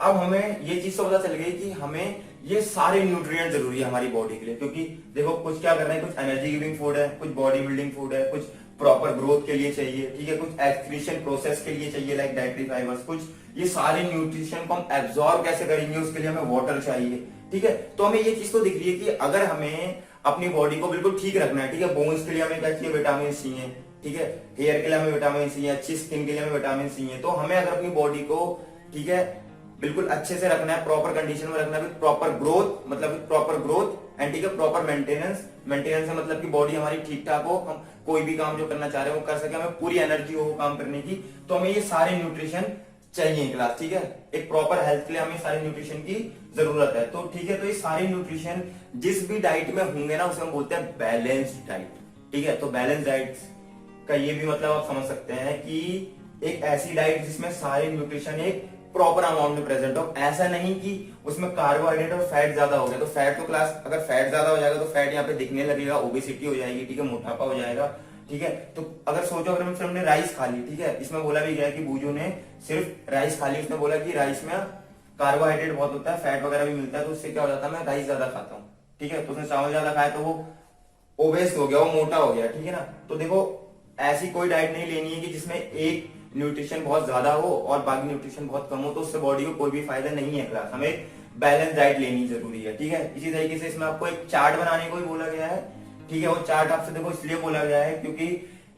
अब हमें ये चीज तो पता चल गई कि हमें ये सारे न्यूट्रिएंट जरूरी है हमारी बॉडी के लिए, क्योंकि देखो कुछ क्या कर रहे हैं, कुछ एनर्जी गिविंग फूड है, कुछ बॉडी बिल्डिंग फूड है, कुछ प्रॉपर ग्रोथ के लिए चाहिए, ठीक है, कुछ एक्सक्रीशन प्रोसेस के लिए चाहिए लाइक डाइटरी फाइबर्स, कुछ ये सारे न्यूट्रिशन को हम एब्जॉर्ब कैसे करेंगे उसके लिए हमें वाटर चाहिए, ठीक है। तो हमें ये चीज तो दिख रही है कि अगर हमें अपनी बॉडी को बिल्कुल ठीक रखना है, ठीक है, बोन्स के लिए हमें क्या चाहिए, विटामिन सी है, ठीक है, हेयर के लिए हमें विटामिन सी है, अच्छी स्किन के लिए हमें विटामिन सी है। तो हमें अगर अपनी बॉडी को, ठीक है, बिल्कुल अच्छे से रखना है, प्रॉपर कंडीशन में रखना है, विद प्रॉपर ग्रोथ, मतलब विद प्रॉपर ग्रोथ एंड, ठीक है, प्रॉपर मेंटेनेंस। मेंटेनेंस है मतलब कि बॉडी हमारी ठीक ठाक हो, हम कोई भी काम जो करना चाह रहे हैं वो कर सके, हमें पूरी एनर्जी हो काम करने की। तो हमें ये सारे न्यूट्रिशन चाहिए क्लास, ठीक है, एक प्रॉपर हेल्थ के लिए हमें सारे न्यूट्रिशन की जरूरत है। तो ठीक है, तो ये सारे न्यूट्रिशन जिस भी डाइट में होंगे ना उसे हम बोलते हैं बैलेंस्ड डाइट, ठीक है। तो बैलेंस डाइट का ये भी मतलब आप समझ सकते हैं कि एक ऐसी डाइट जिसमें सारे न्यूट्रिशन एक प्रॉपर अमाउंट में प्रेजेंट हो। ऐसा नहीं कि उसमें कार्बोहाइड्रेट और फैट ज्यादा हो गया तो फैट तो क्लास, अगर फैट ज्यादा हो जाएगा तो फैट यहाँ पे दिखने लगेगा, ओबेसिटी हो जाएगी, ठीक है, मोटापा हो जाएगा, ठीक है। तो अगर सोचो अगर हमने राइस खा ली, ठीक है, इसमें बोला भी गया है कि बूजो ने सिर्फ राइस खा ली, उसने बोला कि राइस में कार्बोहाइड्रेट बहुत होता है, फैट वगैरह भी मिलता है, तो उससे क्या हो जाता है, मैं राइस ज्यादा खाता हूँ, ठीक है। तो उसने चावल ज्यादा खाया तो वो ओबेस हो गया, वो मोटा हो गया, ठीक है ना। तो देखो ऐसी कोई डाइट नहीं लेनी है कि जिसमें एक न्यूट्रिशन बहुत ज्यादा हो और बाकी न्यूट्रिशन बहुत कम हो, तो उससे बॉडी को कोई भी फायदा नहीं है क्लास। हमें बैलेंस डाइट लेनी जरूरी है, ठीक है। इसी तरीके से इसमें आपको एक चार्ट बनाने को भी बोला गया है, ठीक है। वो चार्ट आपसे देखो इसलिए बोला गया है क्योंकि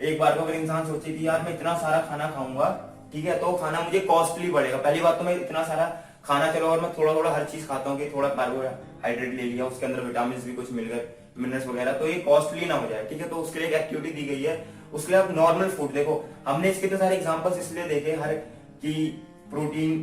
एक बार को अगर इंसान सोचे कि यार मैं इतना सारा खाना खाऊंगा, ठीक है, तो खाना मुझे कॉस्टली पड़ेगा। पहली बात तो मैं इतना सारा खाना, चलो और मैं थोड़ा थोड़ा हर चीज खाता हूँ कि थोड़ा कार्बोहाइड्रेट ले लिया, उसके अंदर विटामिन भी कुछ मिल गए, मिनरल्स वगैरह, तो ये कॉस्टली ना हो जाए, ठीक है। तो उसके लिए एक एक्टिविटी दी गई है, उसके लिए आप नॉर्मल फूड देखो, हमने इसके तो सारे एग्जांपल्स इसलिए देखे हर कि प्रोटीन,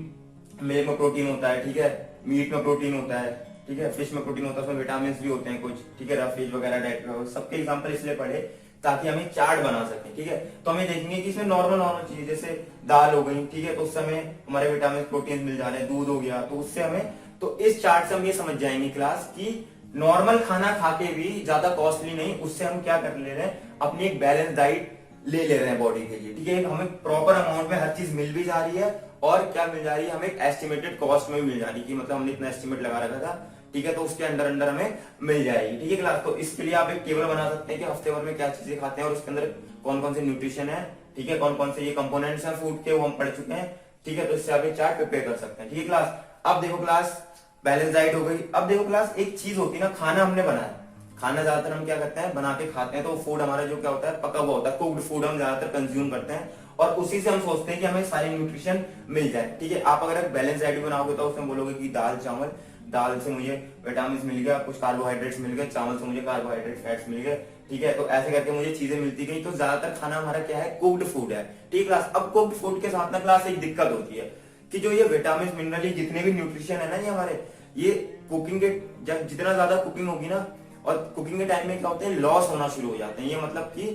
मिल्क में प्रोटीन होता है, ठीक है, मीट में प्रोटीन होता है, ठीक है, फिश में प्रोटीन होता है, उसमें विटामिन भी होते हैं कुछ, ठीक है, रफीज वगैरह डाइट सबके एग्जाम्पल इसलिए पढ़े ताकि हम एक चार्ट बना सकें, ठीक है। तो हमें देखेंगे कि इसमें नॉर्मल नॉर्मल चीज जैसे दाल हो गई, ठीक है, तो उससे हमें हमारे विटामिन प्रोटीन मिल जा रहे हैं, दूध हो गया, तो उससे हमें, तो इस चार्ट से हम ये समझ जाएंगे क्लास की नॉर्मल खाना खा के भी ज्यादा कॉस्टली नहीं, उससे हम क्या कर ले रहे हैं, अपनी एक बैलेंस डाइट ले रहे हैं बॉडी के लिए, ठीक है। हमें प्रॉपर अमाउंट में हर चीज मिल भी जा रही है और क्या मिल जा रही है, हमें एक एस्टिमेटेड कॉस्ट में भी मिल जा रही है कि मतलब हमने इतना एस्टिमेट लगा रखा था, ठीक है, तो उसके अंदर अंदर हमें मिल जाएगी, ठीक है क्लास। तो इसके लिए आप एक टेबल बना सकते हैं कि हफ्ते भर में क्या चीजें खाते हैं और उसके अंदर कौन कौन से न्यूट्रिशन है, ठीक है, कौन कौन से ये कंपोनेंट्स हैं फूड के, वो हम पढ़ चुके हैं, ठीक है। तो इससे आप एक चार्ट प्रिपेयर कर सकते हैं, ठीक है क्लास। अब देखो क्लास बैलेंस डाइट हो गई। अब देखो क्लास एक चीज होती है ना, खाना हमने बनाया, खाना ज्यादातर हम क्या करते हैं, बना के खाते हैं, तो फूड हमारा जो क्या होता है, पका हुआ होता है, कुक्ड फूड हम ज्यादातर कंज्यूम करते हैं और उसी से हम सोचते हैं कि हमें सारे न्यूट्रिशन मिल जाए, ठीक है। आप अगर बैलेंस डाइट बनाओगे तो उसमें बोलोगे कि दाल चावल, दाल से मुझे विटामिन मिल गया, कुछ कार्बोहाइड्रेट्स मिल गए, चावल से मुझे कार्बोहाइड्रेट फैट्स मिल गए, ठीक है। तो ऐसे करके मुझे चीजें मिलती गई, तो ज्यादातर खाना हमारा क्या है, कुक्ड फूड है, ठीक क्लास। अब कुक्ड फूड के साथ ना क्लास एक दिक्कत होती है कि जो ये विटामिन मिनरल जितने भी न्यूट्रिशन है ना, ये हमारे ये कुकिंग के जब जितना ज्यादा कुकिंग होगी ना, और कुकिंग के टाइम में क्या होते हैं, लॉस होना शुरू हो जाते हैं, ये मतलब कि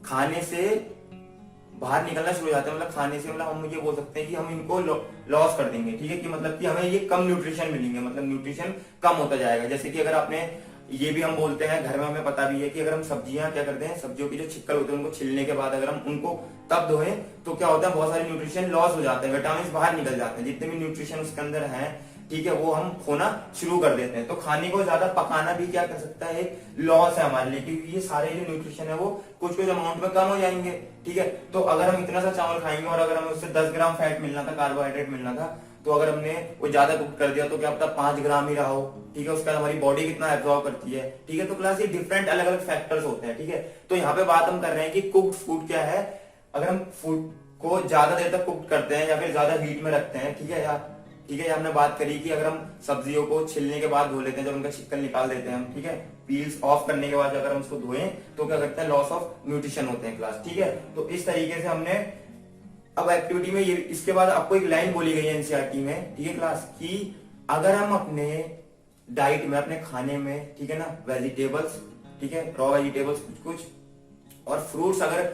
खाने से बाहर निकलना शुरू हो जाते हैं, मतलब खाने से मतलब हम ये बोल सकते हैं कि हम इनको लॉस कर देंगे, ठीक है, कि मतलब कि हमें ये कम न्यूट्रिशन मिलेंगे, मतलब न्यूट्रिशन कम होता जाएगा। जैसे कि अगर आपने, ये भी हम बोलते हैं घर में, हमें पता भी है कि अगर हम सब्जियां क्या करते हैं, सब्जियों की जो छिक्कल होते हैं उनको छिलने के बाद अगर हम उनको तब धोए तो क्या होता है, बहुत सारे न्यूट्रिशन लॉस हो जाते हैं, विटामिन बाहर निकल जाते हैं, जितने भी न्यूट्रिशन उसके अंदर है, ठीक है, वो हम खोना शुरू कर देते हैं। तो खाने को ज्यादा पकाना भी क्या कर सकता है, लॉस है हमारे लिए, क्योंकि ये सारे जो न्यूट्रिशन है वो कुछ कुछ अमाउंट में कम हो जाएंगे, ठीक है। तो अगर हम इतना सा चावल खाएंगे और अगर हमें उससे 10 ग्राम फैट मिलना था, कार्बोहाइड्रेट मिलना था, तो अगर हमने वो ज्यादा कुक कर दिया तो क्या पता 5 ग्राम ही रहा हो, ठीक है, उसके बाद हमारी बॉडी कितना एब्जॉर्ब करती है, ठीक है। तो क्लास ये डिफरेंट अलग अलग फैक्टर्स होते हैं, ठीक है। तो यहाँ पे बात हम कर रहे हैं कि कुक्ड फूड क्या है, अगर हम फूड को ज्यादा देर तक कुक करते हैं या फिर ज्यादा हीट में रखते हैं, ठीक है, या ठीक है, हमने बात करी कि अगर हम सब्जियों को छिलने के बाद धो लेते हैं, जब उनका छिक्कल निकाल देते हैं हम, ठीक है, पील्स ऑफ करने के बाद अगर हम उसको धोएं तो क्या करते हैं, लॉस ऑफ न्यूट्रिशन होते हैं क्लास, ठीक है। तो इस तरीके से हमने अब एक्टिविटी में ये, इसके बाद आपको एक लाइन बोली गई है एनसीईआरटी में, ठीक है क्लास, कि अगर हम अपने डाइट में, अपने खाने में, ठीक है ना, वेजिटेबल्स, ठीक है, रॉ वेजिटेबल्स कुछ कुछ और फ्रूट्स अगर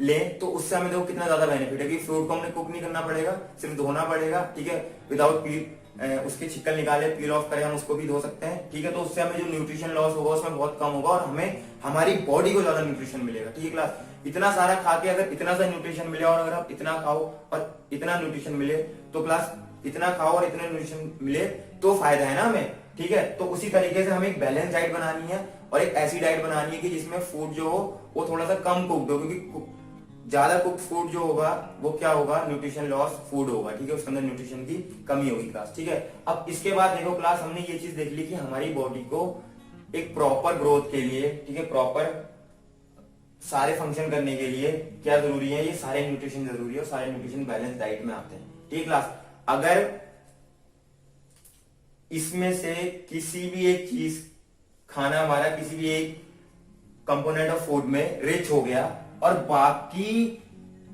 ले तो उससे हमें देखो कितना ज्यादा बेनिफिट है कि फ्रूट को हमने कुक नहीं करना पड़ेगा, सिर्फ धोना पड़ेगा, ठीक है, विदाउट पील, उसके छिक्कल निकाले, पील ऑफ करें, हम उसको भी धो सकते हैं, ठीक है। तो उससे हमें जो न्यूट्रिशन लॉस होगा उसमें बहुत कम होगा और हमें हमारी बॉडी को ज्यादा न्यूट्रिशन मिलेगा, ठीक है क्लास। इतना सारा खा के अगर इतना सा न्यूट्रिशन मिले और अगर आप इतना खाओ और इतना न्यूट्रिशन मिले तो क्लास इतना खाओ और इतना न्यूट्रिशन मिले तो फायदा है ना हमें, ठीक है। तो उसी तरीके से हमें एक बैलेंस डाइट बनानी है और एक ऐसी डाइट बनानी है कि जिसमें फूड जो हो वो थोड़ा सा कम कुक्ड हो, क्योंकि ज्यादा कुक फूड जो होगा वो क्या होगा, न्यूट्रिशन लॉस फूड होगा, ठीक है, उसके अंदर न्यूट्रिशन की कमी होगी क्लास, ठीक है। अब इसके बाद देखो क्लास, हमने ये चीज देख ली कि हमारी बॉडी को एक प्रॉपर ग्रोथ के लिए, ठीक है, प्रॉपर सारे फंक्शन करने के लिए क्या जरूरी है, ये सारे न्यूट्रिशन जरूरी है और सारे न्यूट्रिशन बैलेंस डाइट में आते हैं, ठीक क्लास। अगर इसमें से किसी भी एक चीज खाना हमारा किसी भी एक कंपोनेंट ऑफ फूड में रिच हो गया और बाकी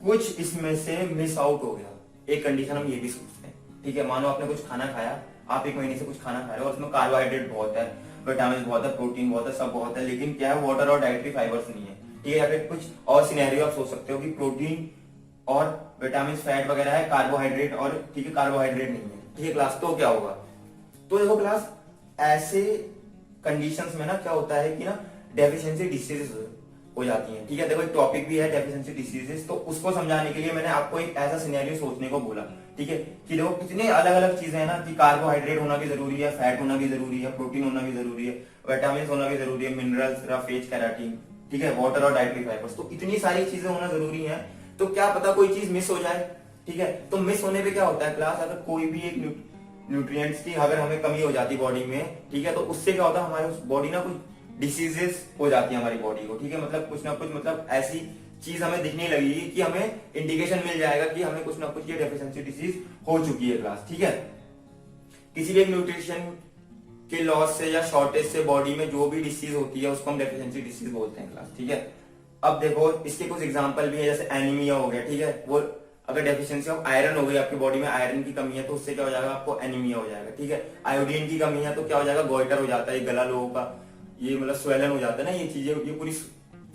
कुछ इसमें से मिस आउट हो गया, एक कंडीशन हम ये भी सोचते हैं, ठीक है। मानो आपने कुछ खाना खाया, आप 1 महीने से कुछ खाना खा रहे हो और उसमें कार्बोहाइड्रेट बहुत है, विटामिन बहुत है, प्रोटीन बहुत है, सब बहुत है, लेकिन क्या है, वाटर और डाइटरी फाइबर्स नहीं है, ठीक है। या फिर कुछ और सिनेरियो आप सोच सकते हो कि प्रोटीन और विटामिन, फैट वगैरह है, कार्बोहाइड्रेट और, ठीक है, कार्बोहाइड्रेट नहीं है, ठीक है क्लास। तो क्या होगा, तो देखो क्लास, ऐसे कंडीशंस में ना क्या होता है कि ना डेफिशिएंसी डिसीजेस हो जाती हैं, ठीक है। देखो एक टॉपिक भी है डेफिशिएंसी डिसीजेस, तो उसको समझाने के लिए मैंने आपको एक ऐसा सिनेरियो सोचने को बोला, ठीक है, कि देखो कितने अलग अलग चीजें हैं ना, कि कार्बोहाइड्रेट होना भी जरूरी है, फैट होना भी जरूरी है, प्रोटीन होना भी जरूरी है, विटामिन होना भी जरूरी है, मिनरल्स, रफेज, कैराटीन, ठीक है, वाटर और डाइटरी फाइबर्स, तो इतनी सारी चीजें होना जरूरी है। तो क्या पता कोई चीज मिस हो जाए, ठीक है। तो मिस होने पे क्या होता है क्लास, अगर कोई भी एक न्यूट्रिएंट्स की अगर हमें कमी हो जाती बॉडी में, ठीक है, तो उससे क्या होता है, हमारे बॉडी ना कुछ डिसीजेस हो जाती है हमारी बॉडी को, ठीक है, मतलब कुछ ना कुछ, मतलब ऐसी चीज हमें दिखने लगेगी कि हमें इंडिकेशन मिल जाएगा कि हमें कुछ ना कुछ ये डेफिशिएंसी डिसीज हो चुकी है क्लास, ठीक है। किसी भी न्यूट्रिशन के लॉस से या शॉर्टेज से बॉडी में जो भी डिसीज होती है उसको हम डेफिशिएंसी डिसीज बोलते हैं क्लास, ठीक है। अब देखो इसके कुछ एग्जांपल भी है, जैसे एनीमिया हो गया, ठीक है, वो अगर डेफिशिएंसी ऑफ आयरन हो गई, आपकी बॉडी में आयरन की कमी है तो उससे क्या हो जाएगा, आपको एनीमिया हो जाएगा, ठीक है। आयोडीन की कमी है तो क्या हो जाएगा, गोइटर हो जाता है, गला लोगों का ये मतलब स्वेलन हो जाता है ना, ये चीजें ये पूरी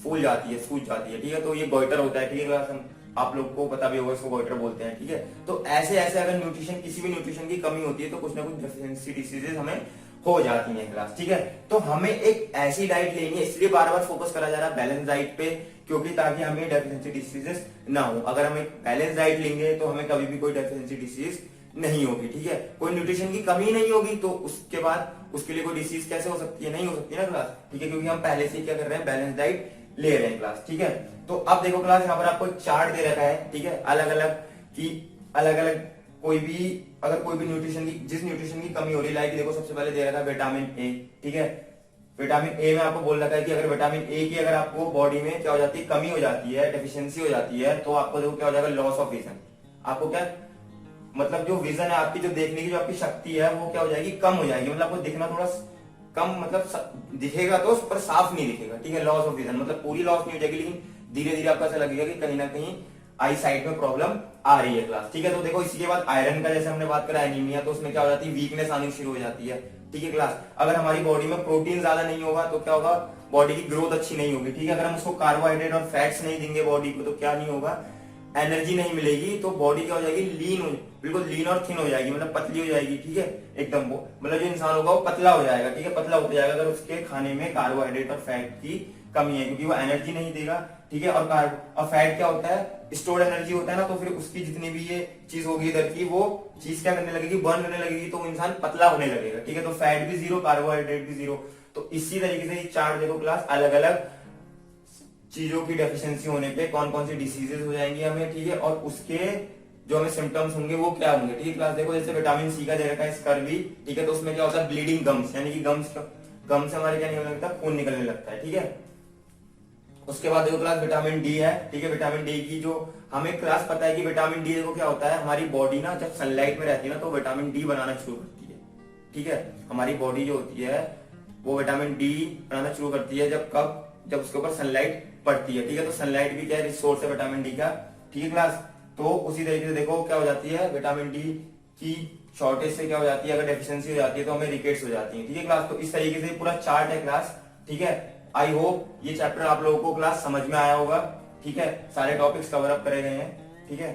फूल जाती है, सूज जाती है, ठीक है, तो ये गोइटर होता है, ठीक है, आप लोग को पता भी होगा इसको गोइटर बोलते हैं, ठीक है। तो ऐसे ऐसे अगर न्यूट्रिशन, किसी भी न्यूट्रिशन की कमी होती है तो कुछ ना कुछ डेफिशिएंसी डिसीजेस हमें हो जाती है क्लास, ठीक है। तो हमें एक ऐसी डाइट लेनी है, इसलिए बार बार फोकस करा जा रहा है बैलेंस डाइट पे, क्योंकि ताकि हमें डेफिशिएंसी डिसीजेस ना हो। अगर हम एक बैलेंस डाइट लेंगे तो हमें कभी भी कोई डेफिशिएंसी डिसीज नहीं होगी, ठीक है, कोई न्यूट्रिशन की कमी नहीं होगी, तो उसके बाद उसके लिए कोई डिसीज कैसे हो सकती है, नहीं हो सकती ना क्लास, ठीक है, क्योंकि हम पहले से क्या कर रहे हैं, बैलेंस डाइट ले रहे हैं क्लास, ठीक है। तो अब देखो क्लास, यहाँ पर आपको एक चार्ट दे रखा है, ठीक है, अलग अलग की अलग अलग कोई भी अगर कोई भी न्यूट्रिशन की, जिस न्यूट्रिशन की कमी हो रही है, लाइक देखो सबसे पहले दे रखा है विटामिन ए, ठीक है। विटामिन ए में आपको बोल रखा है कि अगर विटामिन ए की अगर आपको बॉडी में क्या हो जाती है, कमी हो जाती है, डेफिशिएंसी हो जाती है, तो आपको देखो क्या हो जाएगा, लॉस ऑफ विजन। आपको क्या मतलब जो विजन है आपकी, जो देखने की जो आपकी शक्ति है वो क्या हो जाएगी, कम हो जाएगी, मतलब आपको दिखना थोड़ा कम, मतलब दिखेगा तो पर साफ नहीं दिखेगा, ठीक है, लॉस ऑफ विजन, मतलब पूरी लॉस नहीं हो जाएगी, लेकिन धीरे धीरे आपको ऐसा लगेगा कि कहीं ना कहीं आई साइट में प्रॉब्लम आ रही है क्लास, ठीक है। तो देखो इसके बाद आयरन का जैसे हमने बात करा एनीमिया, तो उसमें क्या हो जाती है, वीकनेस आनी शुरू हो जाती है, ठीक है क्लास। अगर हमारी बॉडी में प्रोटीन ज्यादा नहीं होगा तो क्या होगा, बॉडी की ग्रोथ अच्छी नहीं होगी, ठीक है। अगर हम उसको कार्बोहाइड्रेट और फैट्स नहीं देंगे बॉडी को तो क्या नहीं होगा, एनर्जी नहीं मिलेगी, तो बॉडी क्या हो जाएगी, लीन हो, बिल्कुल लीन और थिन हो जाएगी, मतलब पतली हो जाएगी, ठीक है, एकदम वो मतलब जो इंसान होगा वो पतला हो जाएगा, ठीक है, पतला हो जाएगा अगर उसके खाने में कार्बोहाइड्रेट और फैट की कमी है, क्योंकि वो एनर्जी नहीं देगा, ठीक है। और फैट क्या होता है, स्टोर्ड एनर्जी होता है ना, तो फिर उसकी जितनी भी ये चीज होगी इधर की, वो चीज क्या करने लगेगी, बर्न करने लगेगी, तो इंसान पतला होने लगेगा, ठीक है। तो फैट भी जीरो, कार्बोहाइड्रेट भी जीरो। तो इसी तरीके से चार्ट देखो क्लास, अलग अलग चीजों की डेफिशिएंसी होने पे कौन कौन सी डिसीजेस हो जाएंगी हमें, ठीक है, और उसके जो हमें सिम्टम्स होंगे वो क्या होंगे, ठीक है क्लास। देखो जैसे विटामिन सी का दे रखा है स्कर्वी, ठीक है, तो उसमें क्या होता है, ब्लीडिंग गम्स, यानी कि गम्स से हमारे क्या निकलने लगता है, खून निकलने लगता है, ठीक है। उसके बाद देखो क्लास विटामिन डी है, ठीक है, विटामिन डी की जो हमें क्लास पता है कि विटामिन डी देखो क्या होता है, हमारी बॉडी ना जब सनलाइट में रहती है ना तो विटामिन डी बनाना शुरू करती है, ठीक है। हमारी बॉडी जो होती है वो विटामिन डी बनाना शुरू करती है जब उसके ऊपर सनलाइट पड़ती है, ठीक है। तो सनलाइट भी क्या है, रिसोर्स है विटामिन डी का, ठीक है क्लास। तो उसी तरीके से देखो क्या हो जाती है, विटामिन डी की शॉर्टेज से क्या हो जाती है, अगर डेफिशिएंसी हो जाती है तो हमें रिकेट्स हो जाती है, ठीक है क्लास। तो इस तरीके से पूरा चार्ट है क्लास, ठीक है। आई होप ये चैप्टर आप लोगों को क्लास समझ में आया होगा, ठीक है, सारे टॉपिक्स कवर अप करे गए हैं, ठीक है।